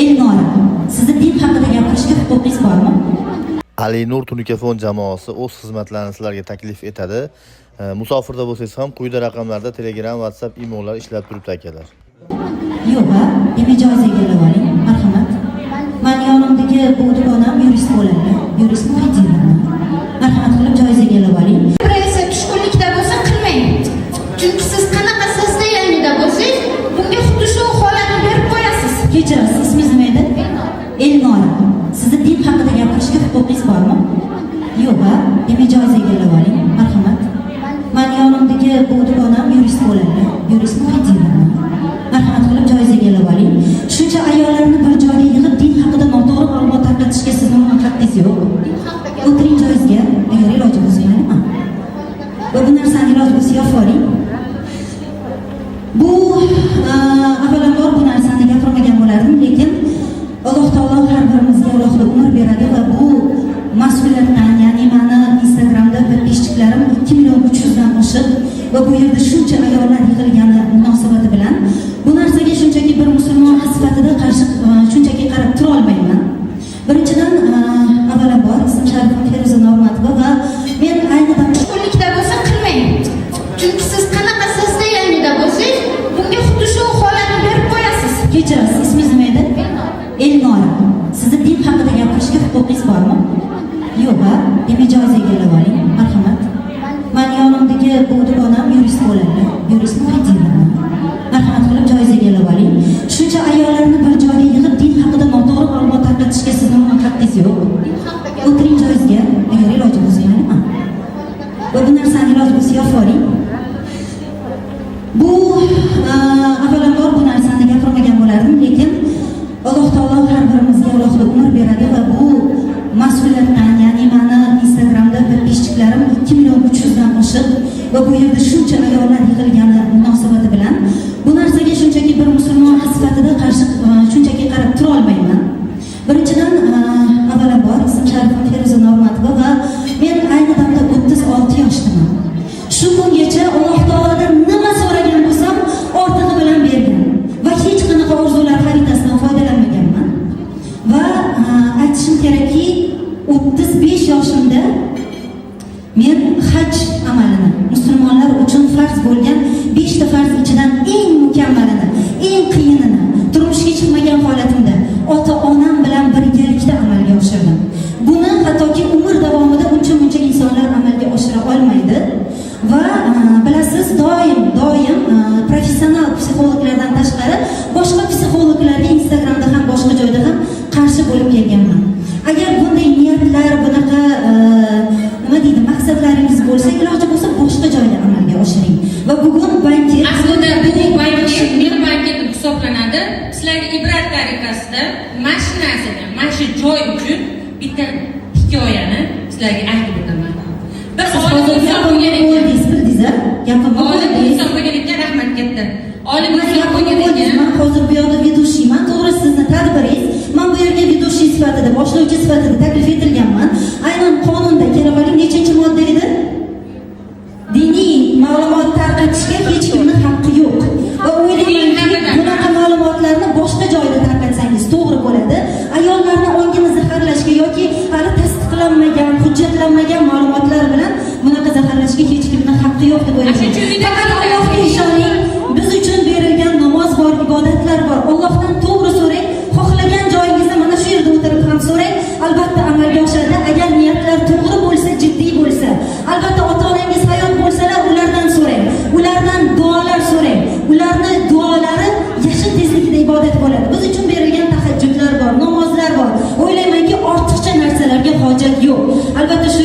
Elnora, sizni din haqida gapirishga huquqingiz bormi? Alinur Tunikafon jamoasi o'z xizmatlarini sizlarga taklif etadi. Musofirda bo'lsangiz ham quyida raqamlarda Telegram, WhatsApp, imolar ishlab turibdi akalar. Yo'q, demak joyiga kelib oling. Marhamat. Men yonimdagi bu dugonam yurist bo'ladi. Yurist Muhiddinman. Marhamat qilib joyiga kelib oling. Esa tushkunlikda bo'lsa qilmang. Chunki siz qanaqa sizda yanida bo'lsangiz, bunga xuddi shu holatni berib qo'yasiz. Kechirasiz, ismingiz nima edi? Elnora. Sizni din haqida gapirishga huquqingiz bormi? Yo'q, demak joyiga kelib oling. Marhamat. Men yonimdagi bu dugonam yurist bo'ladi. Yurist Muhiddinman. Marhamat qilib joyiga kelib oling. Shuncha ayollarni bir joyga yig'ib din haqida noto'g'ri ma'lumot tarqatishga sizning haqqingiz yo'q. O'tiring joyingizga, agar iloji bo'lsa, nima? Va bu narsani iloji bo'lsa yopib oling. Bu avvalambor bu narsani gapirmagan bo'lardim, lekin Alloh taolo har birimizga alohida umr beradi va bu mas'uliyatdan, ya'ni meni Instagramda podpисчиklarim 2.300.000 dan oshiq va bu yerda shuncha ayollar yig'ilgani munosabati bilan bu narsaga shunchaki bir musulmon sifatida qarshi shunchaki qarab tura olmayman. Birinchidan, avvalambor ismim Sharifam Feruza Normatova va men ayni damda Tushkunlikda bo'lsa qilmang. Chunki siz qanaqa sizda yanida bo'lsangiz, bunga xuddi shu holatni berib qo'yasiz. Kechirasiz, ismingiz nima edi? Elnora. Sizni din haqida gapirishga huquqingiz bormi? Yo'q, demak joyiga kelib oling. Marhamat. Men yonimdagi bu dugonam yurist bo'ladi. Yurist Muhiddinman. Marhamat qilib joyiga kelib oling. Shuncha ayollarni bir joyga yig'ib din haqida noto'g'ri ma'lumot tarqatishga sizning haqqingiz yo'q. O'tiring joyingizga, agar iloji bo'lsa, nima? Va bu narsani iloji bo'lsa yopib oling. Bu avvalambor bu narsani gapirmagan bo'lardim, lekin Alloh taolo har birimizga alohida umr beradi va bu mas'uliyatdan, ya'ni meni Instagramda podpисчиklarim 2.300.000 dan oshiq va bu yerda shuncha ayollar yig'ilgani munosabati bilan bu narsaga shunchaki bir musulmon sifatida qarshi shunchaki qarab tura olmayman. Birinchidan, avvalambor ismim Sharifam Feruza Normatova va men ayni damda 36 yoshdaman. Shu kungacha Alloh taolodan nima so'ragan bo'lsam, ortig'i bilan bergan va hech qanaqa orzular xaritasidan foydalanmaganman. Va aytishim kerakki, 35 yoshimda men haj amalini, musulmonlar uchun farz bo'lgan 5 ta farz ichidan eng mukammalini, eng qiyinini turmushga chiqmagan holatimda ota-onam bilan birgalikda amalga oshirdim. Buni hattoki umr davomida uncha-muncha insonlar amalga oshira olmaydi. Va bilasiz, doim professional psixologlardan tashqari boshqa psixologlarga Instagramda ham boshqa joyda ham qarshi bo'lib kelganman. Agar bunday niyatlar, bunaqa nima deydi, maqsadlaringiz bo'lsa, iloji bo'lsa boshqa joyda amalga oshiring. Va bugun banket aslida bu banket hisoblanadi. Sizlarga ibrat tariqasida mana shu narsaga, mana shu joy uchun bitta hikoyani sizlarga aytib o'taman. Bir olim inson bo'lgan ekan. Olim inson bo'lgan ekan, rahmat katta. Olim inson bo'lgan ekan. Men hozir bu yoqda vedущийman. To'g'ri, sizni tadbiringiz. Men bu yerga vedущий sifatida, boshlovchi sifatida taklif etilganman. Aynan qonunda kelib oling, nechanchi modda edi? Diniy ma'lumot tarqatishga hech kimning haqqi yo'q. Va o'ylaymanki, bunaqa ma'lumotlarni boshqa joyda tarqatsangiz to'g'ri bo'ladi. Ayollarni ongini zaharlashga yoki hali tasdiqlanmagan, hujjatlanmagan ma'lumotlar bilan bunaqa zaharlashga hech kimning haqqi yo'q deb o'ylayman. Faqat Allohga ishoning. Biz uchun berilgan namoz bor, ibodatlar bor. Allohdan to'g'ri so'rang. Xohlagan joyingizda mana shu yerda o'tirib ham so'rang. Albatta amalga oshadi. Agar niyatlar to'g'ri bo'lsa, jiddiy bo'lsa. Albatta ota-onangiz hayot bo'lsalar, ulardan so'rang. Ulardan duolar so'rang. Ularning duolari yashin tezligida ibodat bo'ladi. Biz uchun berilgan tahajjudlar bor, namozlar bor. O'ylaymanki, ortiqcha narsalarga hojat yo'q. Albatta shu